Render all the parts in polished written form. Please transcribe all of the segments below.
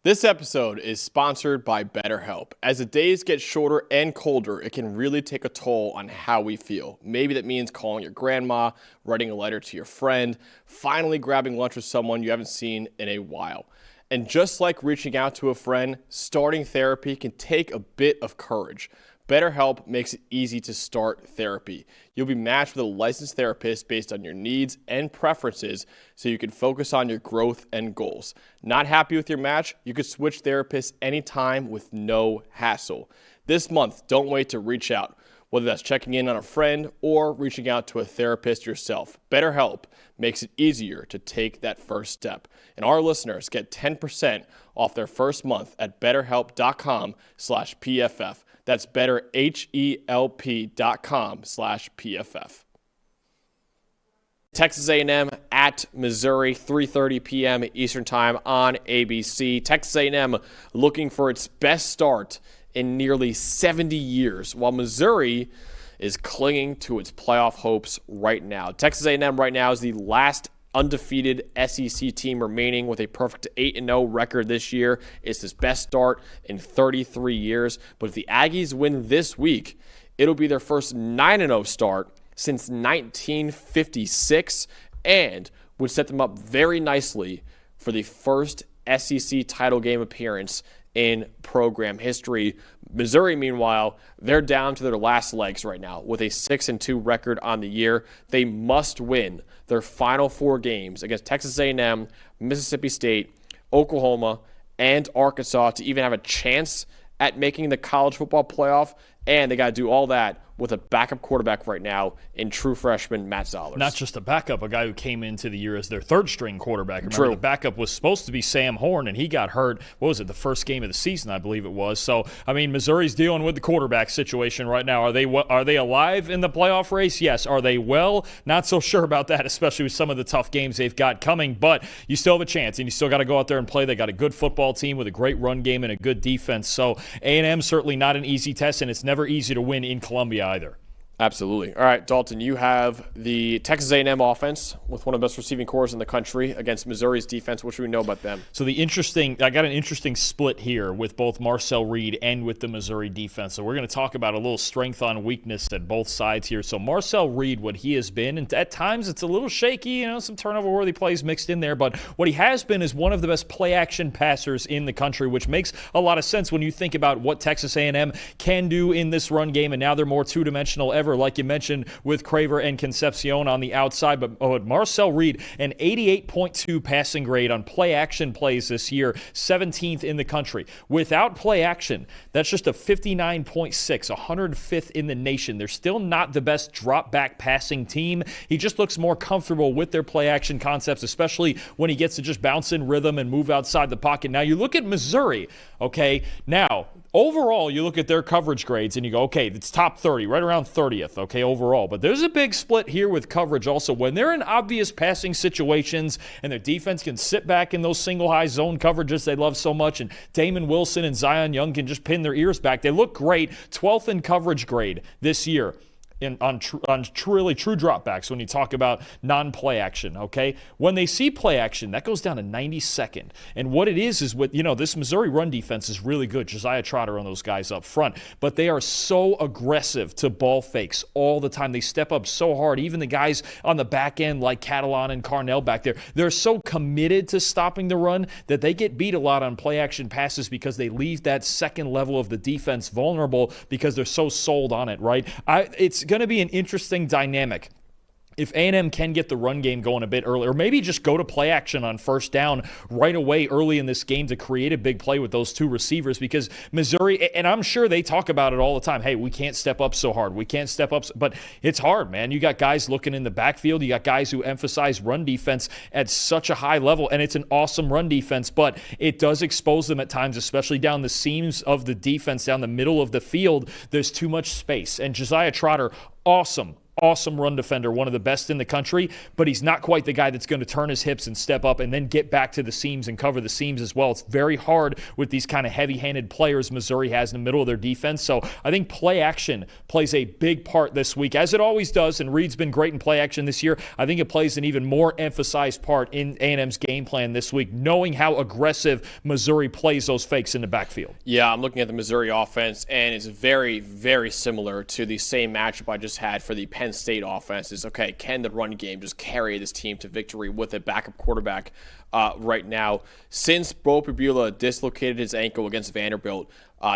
This episode is sponsored by BetterHelp. As the days get shorter and colder, it can really take a toll on how we feel. Maybe that means calling your grandma, writing a letter to your friend, finally grabbing lunch with someone you haven't seen in a while. And just like reaching out to a friend, starting therapy can take a bit of courage. BetterHelp makes it easy to start therapy. You'll be matched with a licensed therapist based on your needs and preferences so you can focus on your growth and goals. Not happy with your match? You can switch therapists anytime with no hassle. This month, don't wait to reach out, whether that's checking in on a friend or reaching out to a therapist yourself. BetterHelp makes it easier to take that first step. And our listeners get 10% off their first month at betterhelp.com/PFF. That's betterhelp.com/PFF. Texas A&M at Missouri, 3:30 p.m. Eastern Time on ABC. Texas A&M looking for its best start in nearly 70 years, while Missouri is clinging to its playoff hopes right now. Texas A&M right now is the last undefeated SEC team remaining with a perfect 8-0 record this year. It's his best start in 33 years. But if the Aggies win this week, it'll be their first 9-0 start since 1956 and would set them up very nicely for the first SEC title game appearance in program history. Missouri, meanwhile, they're down to their last legs right now with a 6-2 record on the year. They must win their final 4 games against Texas A&M, Mississippi State, Oklahoma, and Arkansas to even have a chance at making the college football playoff. And they got to do all that with a backup quarterback right now in true freshman Matt Zollers. Not just a backup, a guy who came into the year as their third-string quarterback. Remember, True. The backup was supposed to be Sam Horn, and he got hurt, what was it, the first game of the season, I believe it was. So, I mean, Missouri's dealing with the quarterback situation right now. Are they alive in the playoff race? Yes. Are they well? Not so sure about that, especially with some of the tough games they've got coming. But you still have a chance, and you still got to go out there and play. They got a good football team with a great run game and a good defense. So A&M certainly not an easy test, and it's never easy to win in Columbia either. Absolutely. All right, Dalton, you have the Texas A&M offense with one of the best receiving corps in the country against Missouri's defense. What should we know about them? So I got an interesting split here with both Marcel Reed and with the Missouri defense. So we're going to talk about a little strength on weakness at both sides here. So Marcel Reed, what he has been, and at times it's a little shaky, some turnover-worthy plays mixed in there, but what he has been is one of the best play-action passers in the country, which makes a lot of sense when you think about what Texas A&M can do in this run game, and now they're more two-dimensional ever, like you mentioned with Craver and Concepcion on the outside. But Marcel Reed, an 88.2 passing grade on play-action plays this year, 17th in the country. Without play-action, that's just a 59.6, 105th in the nation. They're still not the best drop-back passing team. He just looks more comfortable with their play-action concepts, especially when he gets to just bounce in rhythm and move outside the pocket. Now, you look at Missouri, okay? Now, overall, you look at their coverage grades and you go, okay, it's top 30, right around 30th, okay, overall. But there's a big split here with coverage also. When they're in obvious passing situations and their defense can sit back in those single-high zone coverages they love so much, and Damon Wilson and Zion Young can just pin their ears back, they look great. 12th in coverage grade this year. On true dropbacks when you talk about non-play action, okay? When they see play action, that goes down to 92nd. And what it is what, this Missouri run defense is really good. Josiah Trotter on those guys up front. But they are so aggressive to ball fakes all the time. They step up so hard. Even the guys on the back end like Catalan and Carnell back there, they're so committed to stopping the run that they get beat a lot on play action passes because they leave that second level of the defense vulnerable because they're so sold on it, right? It's going to be an interesting dynamic. If A&M can get the run game going a bit early, or maybe just go to play action on first down right away early in this game to create a big play with those two receivers, because Missouri, and I'm sure they talk about it all the time, hey, we can't step up so hard. We can't step up, but it's hard, man. You got guys looking in the backfield. You got guys who emphasize run defense at such a high level, and it's an awesome run defense, but it does expose them at times, especially down the seams of the defense, down the middle of the field. There's too much space, and Josiah Trotter, awesome awesome run defender, one of the best in the country, but he's not quite the guy that's going to turn his hips and step up and then get back to the seams and cover the seams as well. It's very hard with these kind of heavy-handed players Missouri has in the middle of their defense. So I think play action plays a big part this week, as it always does, and Reed's been great in play action this year. I think it plays an even more emphasized part in A&M's game plan this week, knowing how aggressive Missouri plays those fakes in the backfield. Yeah, I'm looking at the Missouri offense, and it's very, very similar to the same matchup I just had for the Penn State offense. Is okay, can the run game just carry this team to victory with a backup quarterback right now? Since Bo Pabula dislocated his ankle against Vanderbilt,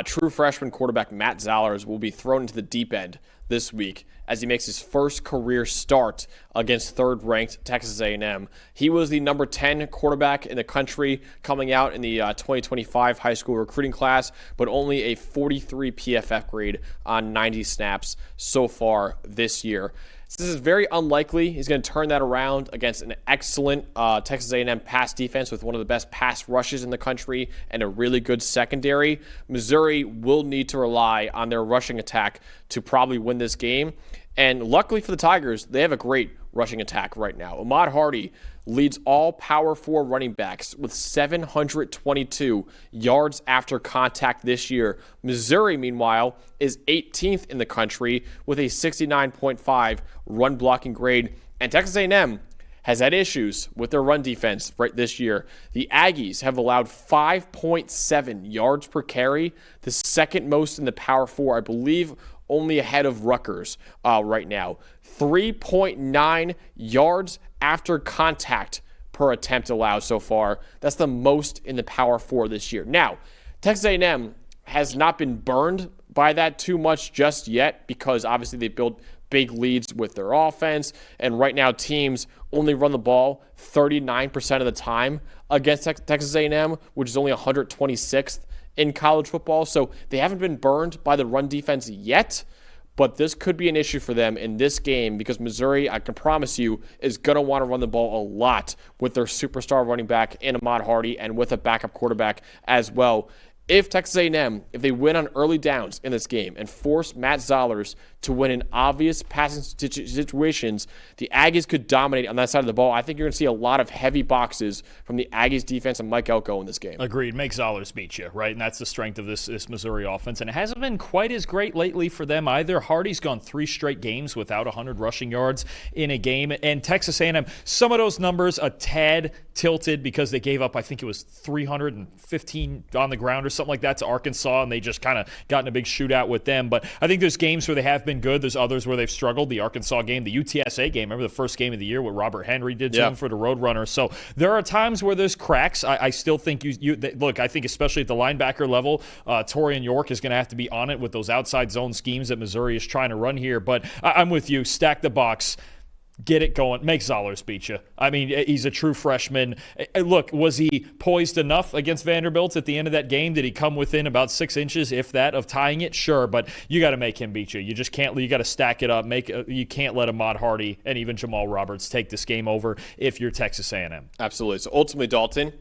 true freshman quarterback Matt Zollers will be thrown into the deep end this week as he makes his first career start against third-ranked Texas A&M. He was the number 10 quarterback in the country coming out in the 2025 high school recruiting class, but only a 43 PFF grade on 90 snaps so far this year. This is very unlikely he's going to turn that around against an excellent Texas A&M pass defense with one of the best pass rushes in the country and a really good secondary. Missouri will need to rely on their rushing attack to probably win this game. And luckily for the Tigers, they have a great rushing attack right now. Ahmad Hardy leads all Power 4 running backs with 722 yards after contact this year. Missouri, meanwhile, is 18th in the country with a 69.5 run blocking grade. And Texas A&M has had issues with their run defense right this year. The Aggies have allowed 5.7 yards per carry, the second most in the Power 4, I believe, only ahead of Rutgers right now. 3.9 yards after contact per attempt allowed so far. That's the most in the Power 4 this year. Now, Texas A&M has not been burned by that too much just yet because obviously they built big leads with their offense, and right now teams only run the ball 39% of the time against Texas A&M, which is only 126th in college football. So they haven't been burned by the run defense yet, but this could be an issue for them in this game because Missouri, I can promise you, is going to want to run the ball a lot with their superstar running back in Ahmad Hardy and with a backup quarterback as well. If Texas A&M, if they win on early downs in this game and force Matt Zollers to win in obvious passing situations, the Aggies could dominate on that side of the ball. I think you're going to see a lot of heavy boxes from the Aggies defense and Mike Elko in this game. Agreed. Make Zollers beat you, right? And that's the strength of this Missouri offense. And it hasn't been quite as great lately for them either. Hardy's gone 3 straight games without 100 rushing yards in a game. And Texas A&M, some of those numbers a tad tilted because they gave up, I think it was 315 on the ground or something like that to Arkansas, and they just kind of got in a big shootout with them. But I think there's games where they have been good. There's others where they've struggled. The Arkansas game, the UTSA game, remember the first game of the year what Robert Henry did to them for the Roadrunner. So there are times where there's cracks. I still think look, I think especially at the linebacker level, Torian York is going to have to be on it with those outside zone schemes that Missouri is trying to run here. But I'm with you. Stack the box. Get it going. Make Zollers beat you. I mean, he's a true freshman. Look, was he poised enough against Vanderbilt at the end of that game? Did he come within about 6 inches, if that, of tying it? Sure, but you got to make him beat you. You just can't. You got to stack it up. You can't let Ahmad Hardy and even Jamal Roberts take this game over if you're Texas A&M. Absolutely. So ultimately, Dalton,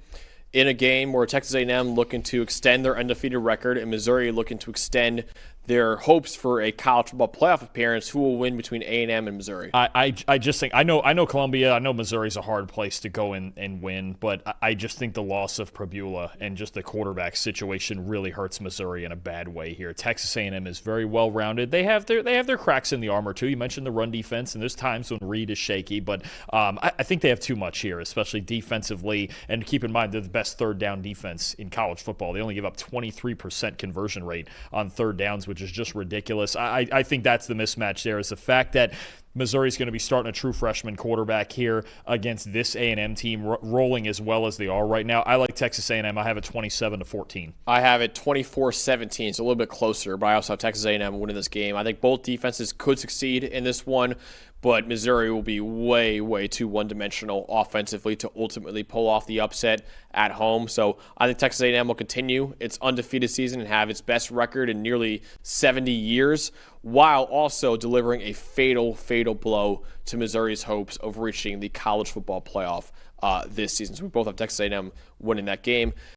in a game where Texas A&M looking to extend their undefeated record and Missouri looking to extend their hopes for a college football playoff appearance, who will win between A&M and Missouri? I just think I know Columbia. I know Missouri's a hard place to go in and win, but I just think the loss of Pabula and just the quarterback situation really hurts Missouri in a bad way here. Texas A&M is very well rounded. They have their cracks in the armor too. You mentioned the run defense, and there's times when Reed is shaky, but I think they have too much here, especially defensively. And keep in mind they're the best third down defense in college football. They only give up 23% conversion rate on third downs, which is just ridiculous. I think that's the mismatch there, is the fact that Missouri's going to be starting a true freshman quarterback here against this A&M team rolling as well as they are right now. I like Texas A&M. I have it 27-14. I have it 24-17, so a little bit closer, but I also have Texas A&M winning this game. I think both defenses could succeed in this one, but Missouri will be way, way too one-dimensional offensively to ultimately pull off the upset at home. So I think Texas A&M will continue its undefeated season and have its best record in nearly 70 years, while also delivering a fatal blow to Missouri's hopes of reaching the college football playoff this season. So we both have Texas A&M winning that game.